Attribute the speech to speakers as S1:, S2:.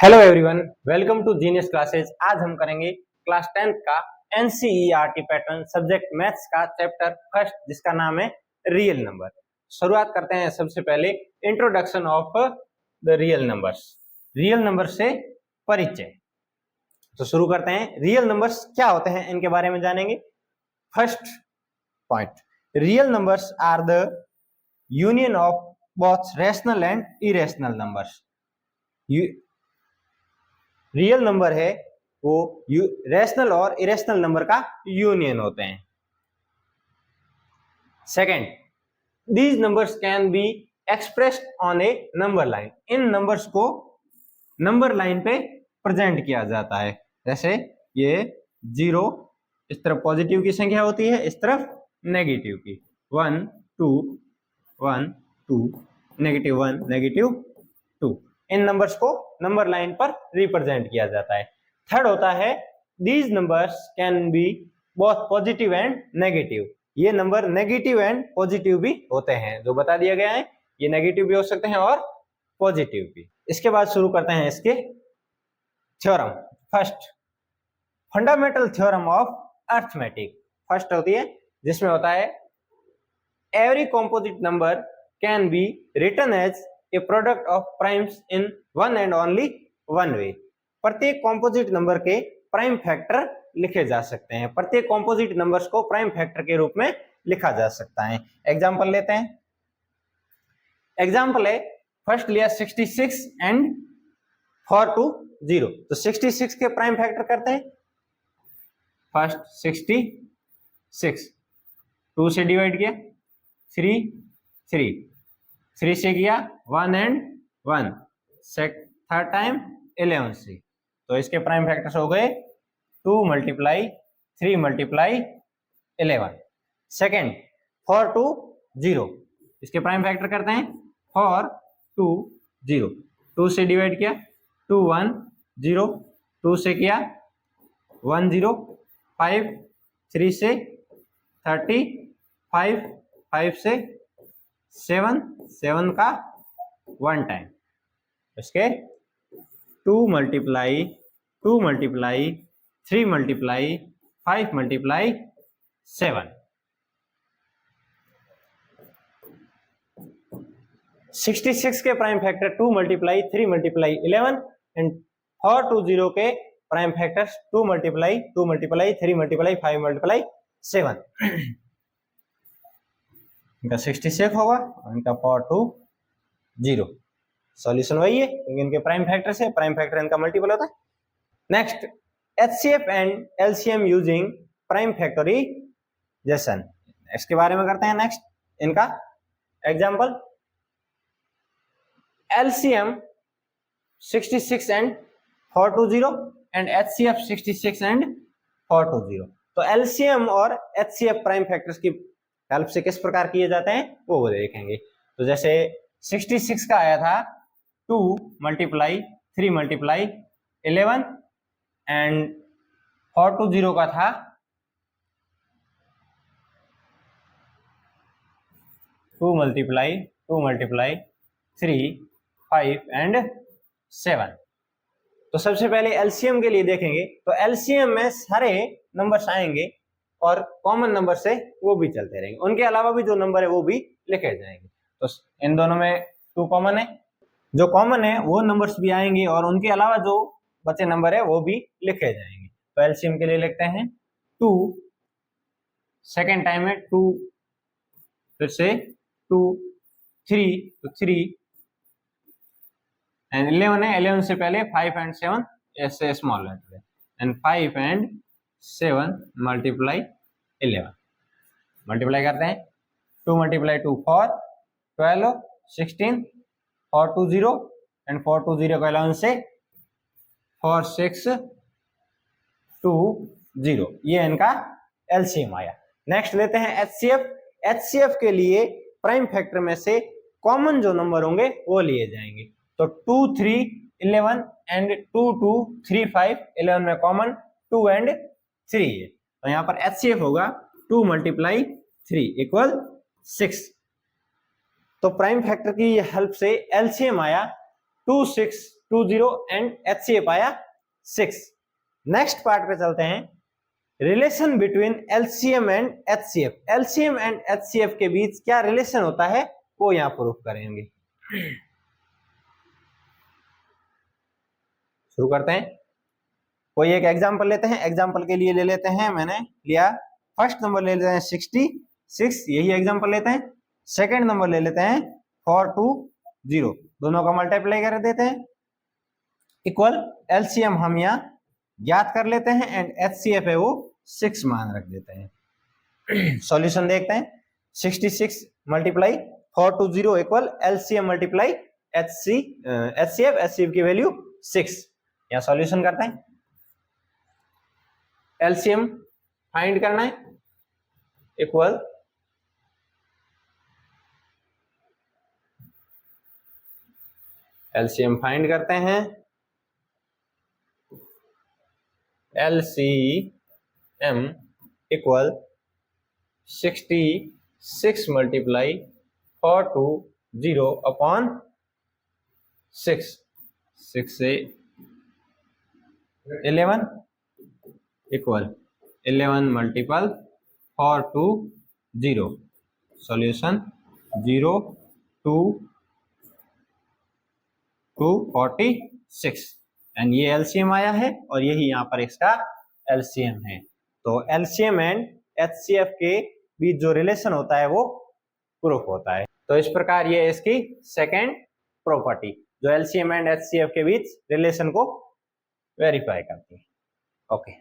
S1: Hello everyone, welcome to genius classes. आज हम करेंगे क्लास 10th का एनसीईआरटी पैटर्न सब्जेक्ट मैथ्स का चैप्टर फर्स्ट, जिसका नाम है रियल नंबर। शुरुआत करते हैं सबसे पहले introduction of the real numbers, real number से परिचय। तो शुरू करते हैं, रियल नंबर्स क्या होते हैं इनके बारे में जानेंगे। First point, real numbers are the union of both rational and irrational numbers. Real number है वो रैशनल और इरेशनल नंबर का यूनियन होते हैं। Second, these numbers can be expressed on A number line. In numbers को number line पे present किया जाता है। जैसे ये 0 इस तरफ पॉजिटिव की संख्या होती है, इस तरफ नेगेटिव की। 1 2 1 2 -1 -2, इन नंबर्स को नंबर लाइन पर रिप्रेजेंट किया जाता है। थर्ड होता है, these numbers can be both positive and negative. ये नंबर नेगेटिव एंड पॉजिटिव भी होते हैं, जो बता दिया गया है। ये नेगेटिव भी हो सकते हैं और पॉजिटिव भी। इसके बाद शुरू करते हैं इसके theorem. First, fundamental theorem of arithmetic. First होती है जिसमें होता है, every composite number can be written as a product of primes in one and only one way. प्रत्येक कॉम्पोजिट नंबर के प्राइम फैक्टर लिखे जा सकते हैं। प्रत्येक कॉम्पोजिट नंबर्स को प्राइम फैक्टर के रूप में लिखा जा सकता है। एग्जांपल लेते हैं। एग्जांपल है, फर्स्ट लिया 66 एंड 4 to 0। तो 66 के प्राइम फैक्टर करते हैं। फर्स्ट 66, 2 से डिवाइड किया 3 से किया 1 and 1, थर्ड टाइम 11 से। तो इसके प्राइम फैक्टर्स हो गए 2 × 3 × 11। सेकेंड 4 to 0, इसके प्राइम फैक्टर करते हैं 4 2 0। 2 से डिवाइड किया 2 1 0, 2 से किया 1 0, 5 3 से 35, 5 से 7 का 1 टाइम। इसके 2 × 3 × 5 × 7। 66 के प्राइम फैक्टर 2 × 3 × 11 एंड 4 to 0 के प्राइम फैक्टर्स 2 × 3 × 5 × 7। इनका 66 होगा और इनका 4 to 0। सॉल्यूशन वही है क्योंकि इनके प्राइम फैक्टर से प्राइम फैक्टर इनका मल्टीपल होता है। Next, HCF and LCM using prime factorisation. इसके बारे में करते हैं। नेक्स्ट, इनका example, LCM 66 and 4 to 0 and HCF 66 and 4 to 0। तो एलसीएम और एचसीएफ प्राइम फैक्टर्स की हेल्प से किस प्रकार किए जाते हैं वो देखेंगे। तो जैसे 66 का आया था 2 × 3 × 11 एंड 4 to 0 का था 2 × 3 5 and 7। तो सबसे पहले एलसीएम के लिए देखेंगे। तो एलसीएम में सारे नंबर्स आएंगे और कॉमन नंबर से वो भी चलते रहेंगे। उनके अलावा भी जो नंबर है वो भी लिखे जाएंगे। तो इन दोनों में 2 कॉमन है, जो कॉमन है वो नंबर्स भी आएंगे और उनके अलावा जो बचे नंबर है वो भी लिखे जाएंगे। तो एलसीएम के लिए लिखते हैं 2, सेकेंड टाइम है 2, फिर से 2 3, तो 3 एंड 11 है, 11 से पहले 5 and 7 ऐसे स्मॉल लेटर है एंड 5 and 7 × 11 मल्टीप्लाई करते हैं। 2 × 2 4, 12 16, 4 to 0 एंड 4 to 0 का 11 से 4 6 2 0। ये इनका एलसीएम आया। नेक्स्ट लेते हैं एचसीएफ। एचसीएफ के लिए प्राइम फैक्टर में से कॉमन जो नंबर होंगे वो लिए जाएंगे। तो 2 3 11 एंड 2 2 3 5, 11 में कॉमन 2 and 3 है। तो यहाँ पर एचसीएफ होगा 2 × 3 = 6। तो प्राइम फैक्टर की हेल्प से एलसीएम आया 2 6 20 एंड HCF आया 6। नेक्स्ट पार्ट पे चलते हैं, relation between LCM and HCF। LCM and HCF के बीच क्या रिलेशन होता है वो यहाँ प्रूफ करेंगे। शुरू करते हैं, कोई एक एग्जांपल लेते हैं। एग्जांपल के लिए ले लेते हैं, मैंने लिया फर्स्ट नंबर ले लेते हैं 66, यही एग्जांपल लेते हैं। सेकंड नंबर ले लेते हैं 420, दोनों का मल्टीप्लाई कर देते हैं, इक्वल एलसीएम हम यहाँ ज्ञात कर लेते हैं एंड HCF है वो 6 मान रख देते हैं। सॉल्यूशन देखते हैं, 66 multiply 420 equal LCM multiply HCF की वैल्यू 6। यहाँ सॉल्यूशन करते हैं, एलसीएम फाइंड करना है, इक्वल एलसीएम फाइंड करते हैं, LCM इक्वल 66 मल्टीप्लाई 420 अपॉन 6 से 11 इक्वल 11 मल्टीपल 420, सॉल्यूशन 0 2 246 एंड ये एलसीएम आया है और यही यहाँ पर इसका एलसीएम है। तो एलसीएम एंड HCF के बीच जो रिलेशन होता है वो प्रूफ होता है। तो इस प्रकार ये इसकी सेकेंड प्रॉपर्टी जो एलसीएम एंड HCF के बीच रिलेशन को वेरीफाई करती है। ओके।